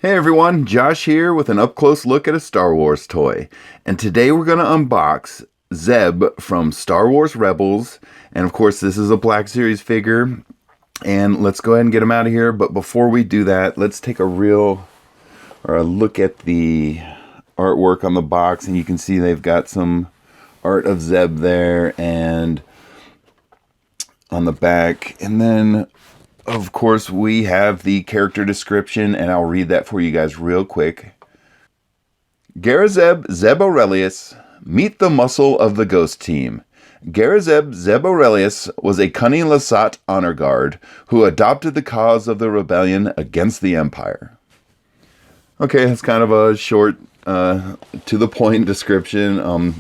Hey everyone, Josh here with an up-close look at a Star Wars toy. And today we're going to unbox Zeb from Star Wars Rebels. And of course this is a Black Series figure. And let's go ahead and get him out of here. But before we do that, let's take a look at the artwork on the box. And you can see they've got some art of Zeb there and on the back. And then of course, we have the character description, and I'll read that for you guys real quick. Garazeb Zeb Orrelios, meet the muscle of the Ghost Team. Garazeb Zeb Orrelios was a cunning Lasat honor guard who adopted the cause of the rebellion against the Empire. Okay, that's kind of a short, to-the-point description.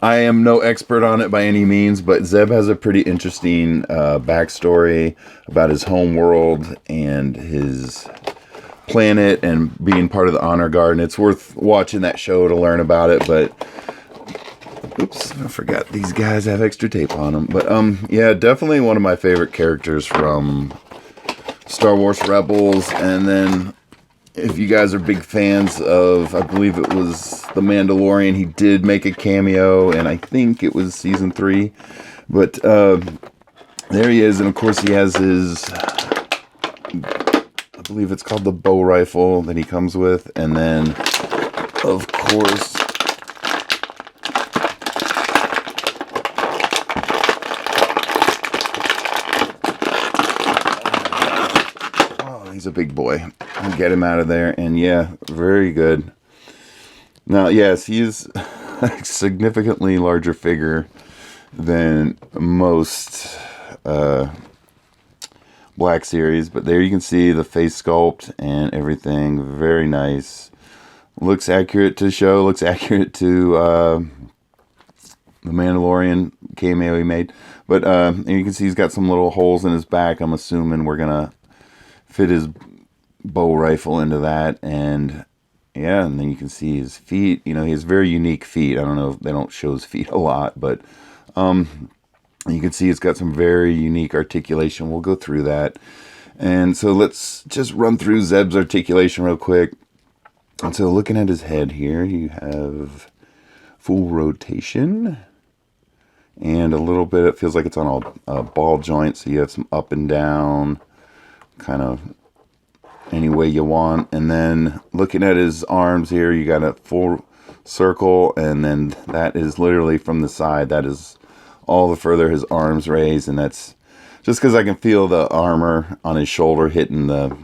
I am no expert on it by any means, but Zeb has a pretty interesting backstory about his home world and his planet and being part of the Honor Guard. And it's worth watching that show to learn about it. But, oops, I forgot these guys have extra tape on them. But, yeah, definitely one of my favorite characters from Star Wars Rebels. And then if you guys are big fans of, I believe it was The Mandalorian, he did make a cameo, and I think it was season 3. But there he is, and of course he has his, I believe it's called the bow rifle that he comes with, and then, of course, he's a big boy. I'll get him out of there. And yeah, very good. Now, yes, he is a significantly larger figure than most Black Series. But there you can see the face sculpt and everything. Very nice. Looks accurate to show. Looks accurate to the Mandalorian cameo he made. But you can see he's got some little holes in his back. I'm assuming we're going to fit his bow rifle into that, and yeah, and then you can see his feet. You know, he has very unique feet. I don't know if they don't show his feet a lot, but you can see it's got some very unique articulation. We'll go through that. And so let's just run through Zeb's articulation real quick. And so looking at his head here, you have full rotation and a little bit, it feels like it's on a ball joint, so you have some up and down kind of any way you want. And then looking at his arms here, you got a full circle, and then that is literally from the side. That is all the further his arms raise, and that's just because I can feel the armor on his shoulder hitting the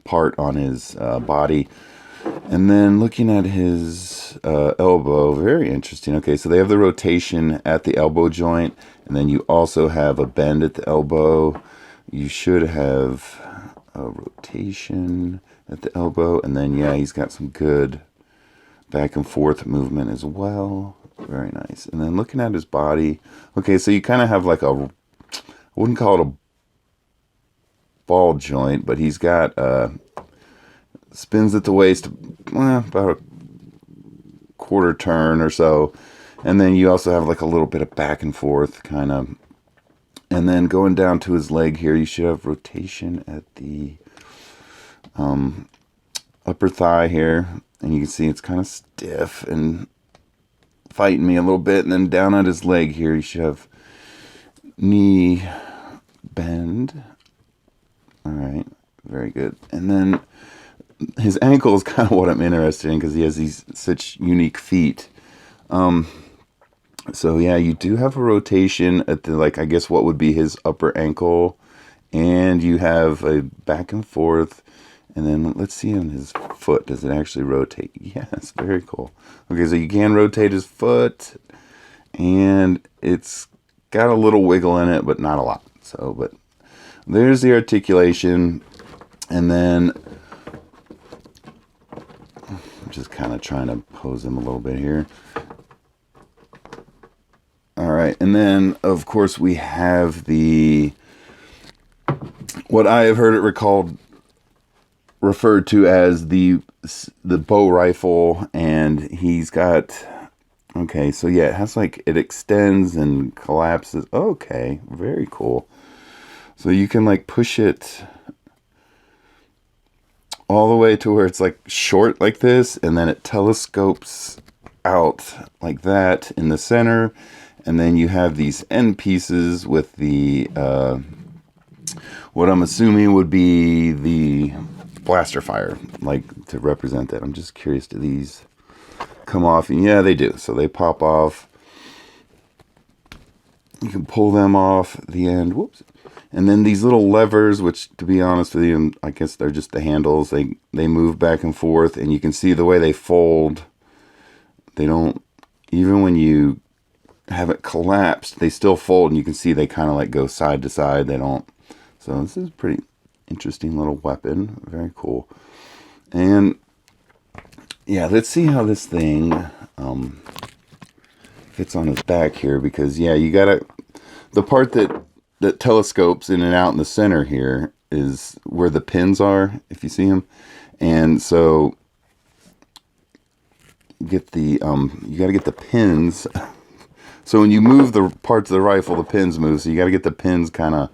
part on his body. And then looking at his elbow, very interesting. Okay, so they have the rotation at the elbow joint, and then you also have a bend at the elbow. You should have a rotation at the elbow, and then yeah, he's got some good back and forth movement as well. Very nice. And then looking at his body, okay, so you kind of have like I wouldn't call it a ball joint, but he's got spins at the waist, about a quarter turn or so, and then you also have like a little bit of back and forth kind of. And then going down to his leg here, you should have rotation at the upper thigh here. And you can see it's kind of stiff and fighting me a little bit. And then down at his leg here, you should have knee bend. All right, very good. And then his ankle is kind of what I'm interested in because he has these such unique feet. So yeah, you do have a rotation at the, like, I guess what would be his upper ankle, and you have a back and forth, and then let's see on his foot, does it actually rotate? Yes, very cool. Okay, so you can rotate his foot, and it's got a little wiggle in it, but not a lot. So, but there's the articulation, and then I'm just kind of trying to pose him a little bit here. All right, and then, of course, we have what I have heard it referred to as the bow rifle, and he's got, okay, so yeah, it has like, it extends and collapses. Okay, very cool. So you can like push it all the way to where it's like short like this, and then it telescopes out like that in the center, and then you have these end pieces with the what I'm assuming would be the blaster fire, like to represent that. I'm just curious, do these come off? And yeah, they do. So they pop off. You can pull them off at the end. Whoops. And then these little levers, which to be honest with you, I guess they're just the handles. They move back and forth, and you can see the way they fold. They don't, even when you have it collapsed, they still fold, and you can see they kind of like go side to side. They don't. So this is a pretty interesting little weapon. Very cool. And yeah, let's see how this thing fits on his back here, because yeah, you gotta, the part that telescopes in and out in the center here is where the pins are, if you see them. And so get the you got to get the pins. So when you move the parts of the rifle, the pins move. So you got to get the pins kind of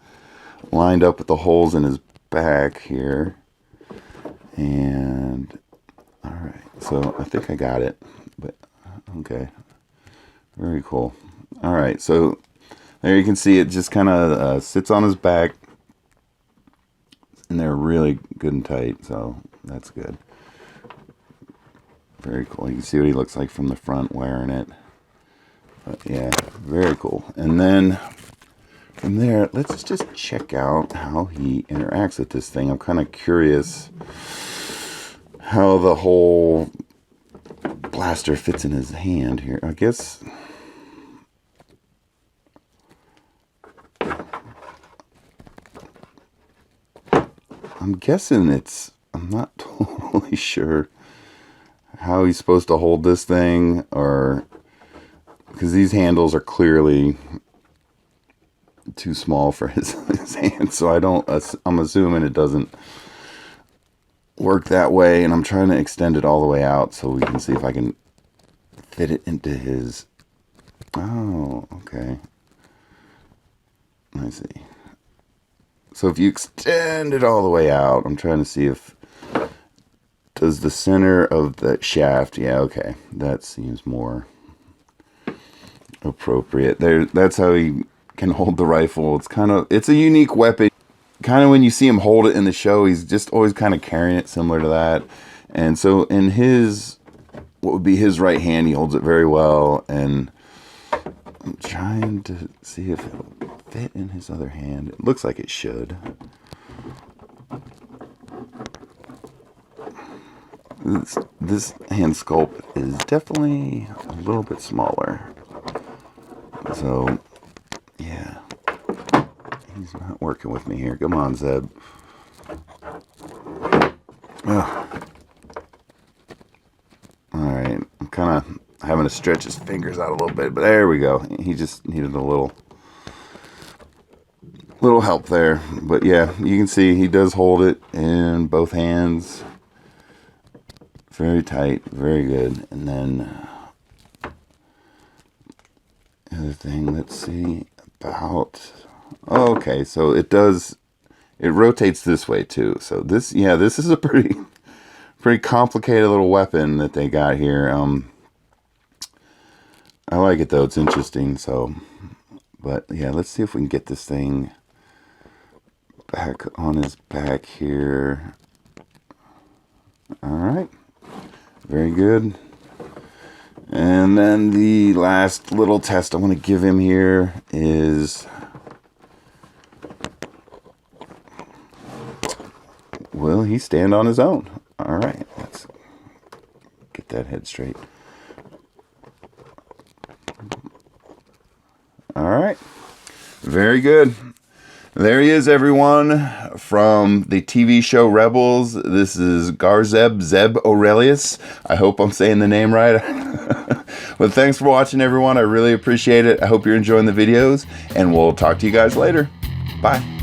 lined up with the holes in his back here. And all right, so I think I got it. But okay, very cool. All right, so there you can see it just kind of sits on his back, and they're really good and tight, so that's good. Very cool. You can see what he looks like from the front wearing it. But yeah, very cool. And then from there, let's just check out how he interacts with this thing. I'm kind of curious how the whole blaster fits in his hand here. I guess I'm guessing I'm not totally sure how he's supposed to hold this thing, or because these handles are clearly too small for his hand. So I'm assuming it doesn't work that way, and I'm trying to extend it all the way out so we can see if I can fit it into his. Oh, okay. I see. So if you extend it all the way out, I'm trying to see if, does the center of the shaft, yeah, okay, that seems more appropriate. That's how he can hold the rifle. It's a unique weapon. Kind of when you see him hold it in the show, he's just always kind of carrying it similar to that. And so in what would be his right hand, he holds it very well, and I'm trying to see if it'll fit in his other hand. It looks like it should. This hand sculpt is definitely a little bit smaller. So, yeah. He's not working with me here. Come on, Zeb. Alright. I'm kind of having to stretch his fingers out a little bit, but there we go. He just needed a little help there. But yeah, you can see he does hold it in both hands. Very tight, very good. And then the other thing, let's see about. Oh, okay, so it rotates this way too. So this is a pretty complicated little weapon that they got here. I like it though, it's interesting. So, but yeah, let's see if we can get this thing back on his back here. All right, very good. And then the last little test I want to give him here is, will he stand on his own? All right, let's get that head straight. All right, very good. There he is, everyone, from the TV show Rebels. This is Garazeb, Zeb Orrelios. I hope I'm saying the name right. But thanks for watching, everyone. I really appreciate it. I hope you're enjoying the videos, and we'll talk to you guys later. Bye.